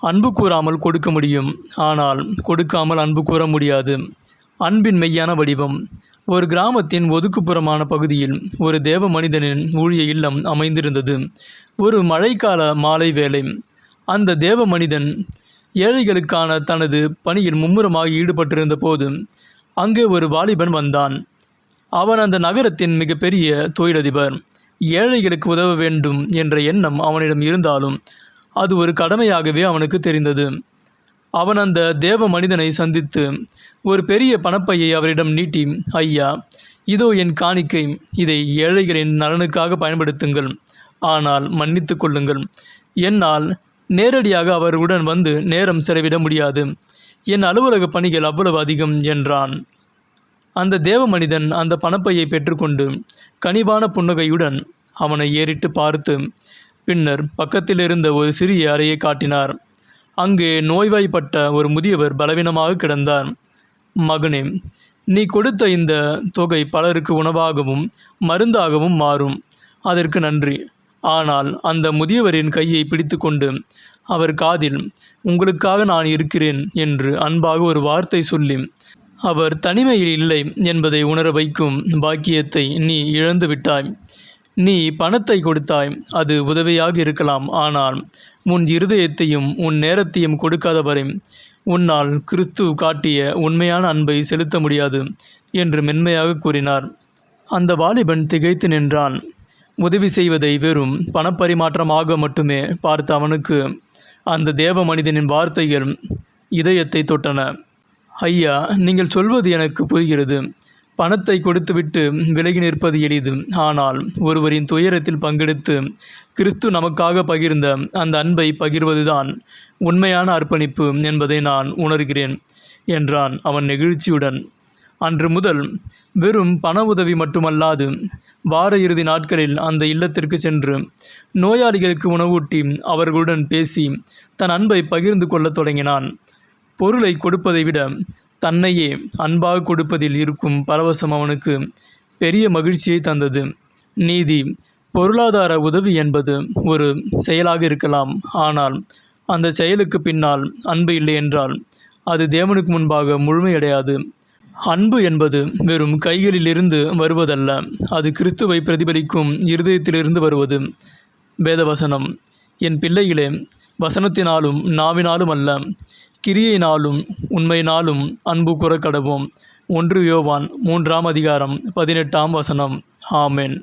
அன்பு கூறாமல் கொடுக்க முடியும், ஆனால் கொடுக்காமல் அன்பு கூற முடியாது. அன்பின் மெய்யான வடிவம். ஒரு கிராமத்தின் ஒதுக்குப்புறமான பகுதியில் ஒரு தேவ மனிதனின் ஊழிய இல்லம் அமைந்திருந்தது. ஒரு மழைக்கால மாலை வேளை. அந்த தேவ மனிதன் ஏழைகளுக்கான தனது பணியில் மும்முரமாக ஈடுபட்டிருந்த போது அங்கே ஒரு வாலிபன் வந்தான். அவன் அந்த நகரத்தின் மிகப்பெரிய தொழிலதிபர். ஏழைகளுக்கு உதவ வேண்டும் என்ற எண்ணம் அவனிடம் இருந்தாலும் அது ஒரு கடமையாகவே அவனுக்கு தெரிந்தது. அவன் அந்த தேவ மனிதனை சந்தித்து ஒரு பெரிய பணப்பையை அவரிடம் நீட்டி, ஐயா, இதோ என் காணிக்கை, இதை ஏழைகளின் நலனுக்காக பயன்படுத்துங்கள், ஆனால் மன்னித்து கொள்ளுங்கள், என்னால் நேரடியாக அவருடன் வந்து நேரம் செலவிட முடியாது, என் அலுவலக பணிகள் அவ்வளவு அதிகம் என்றான். அந்த தேவ மனிதன் அந்த பணப்பையை பெற்றுக்கொண்டு கனிவான புன்னகையுடன் அவனை ஏறிட்டு பார்த்து பின்னர் பக்கத்தில் இருந்த ஒரு சிறிய அறையை காட்டினார். அங்கே நோய்வாய்ப்பட்ட ஒரு முதியவர் பலவீனமாக கிடந்தார். மகனே, நீ கொடுத்த இந்த தொகை பலருக்கு உணவாகவும் மருந்தாகவும் மாறும், அதற்கு நன்றி. ஆனால் அந்த முதியவரின் கையை பிடித்து கொண்டு அவர் காதில், உங்களுக்காக நான் இருக்கிறேன் என்று அன்பாக ஒரு வார்த்தை சொல்லி அவர் தனிமையில் இல்லை என்பதை உணர வைக்கும் பாக்கியத்தை நீ இழந்து விட்டாய். நீ பணத்தை கொடுத்தாய், அது உதவியாக இருக்கலாம், ஆனால் உன் இருதயத்தையும் உன் நேரத்தையும் கொடுக்காதவரை உன்னால் கிறிஸ்து காட்டிய உண்மையான அன்பை செலுத்த முடியாது என்று மென்மையாக கூறினார். அந்த வாலிபன் திகைத்து நின்றான். உதவி செய்வதை வெறும் பணப்பரிமாற்றமாக மட்டுமே பார்த்த அவனுக்கு அந்த தேவ மனிதனின் வார்த்தைகள் இதயத்தை தொட்டன. ஐயா, நீங்கள் சொல்வது எனக்கு புரிகிறது. பணத்தை கொடுத்துவிட்டு விலகி நிற்பது எளிது, ஆனால் ஒருவரின் துயரத்தில் பங்கெடுத்து கிறிஸ்து நமக்காக பகிர்ந்த அந்த அன்பை பகிர்வதுதான் உண்மையான அர்ப்பணிப்பு என்பதை நான் உணர்கிறேன் என்றான் அவன் நெகிழ்ச்சியுடன். அன்று முதல் வெறும் பண உதவி மட்டுமல்லாது வார இறுதி நாட்களில் அந்த இல்லத்திற்கு சென்று நோயாளிகளுக்கு உணவூட்டி அவர்களுடன் பேசி தன் அன்பை பகிர்ந்து கொள்ளத் தொடங்கினான். பொருளை கொடுப்பதை விட தன்னையே அன்பாக கொடுப்பதில் இருக்கும் பரவசம் அவனுக்கு பெரிய மகிழ்ச்சியை தந்தது. நீதி, பொருளாதார உதவி என்பது ஒரு செயலாக இருக்கலாம், ஆனால் அந்த செயலுக்கு பின்னால் அன்பு இல்லை என்றால் அது தேவனுக்கு முன்பாக முழுமையடையாது. அன்பு என்பது வெறும் கைகளிலிருந்து வருவதல்ல, அது கிறிஸ்துவை பிரதிபலிக்கும் இருதயத்திலிருந்து வருவது. வேதவசனம், என் பிள்ளைகளே, வசனத்தினாலும் நாவினாலும் அல்ல, கிரியையினாலும் உண்மையினாலும் அன்பு கூற கடவோம். 1 யோவான் 3 அதிகாரம் 18 வசனம். ஆமென்.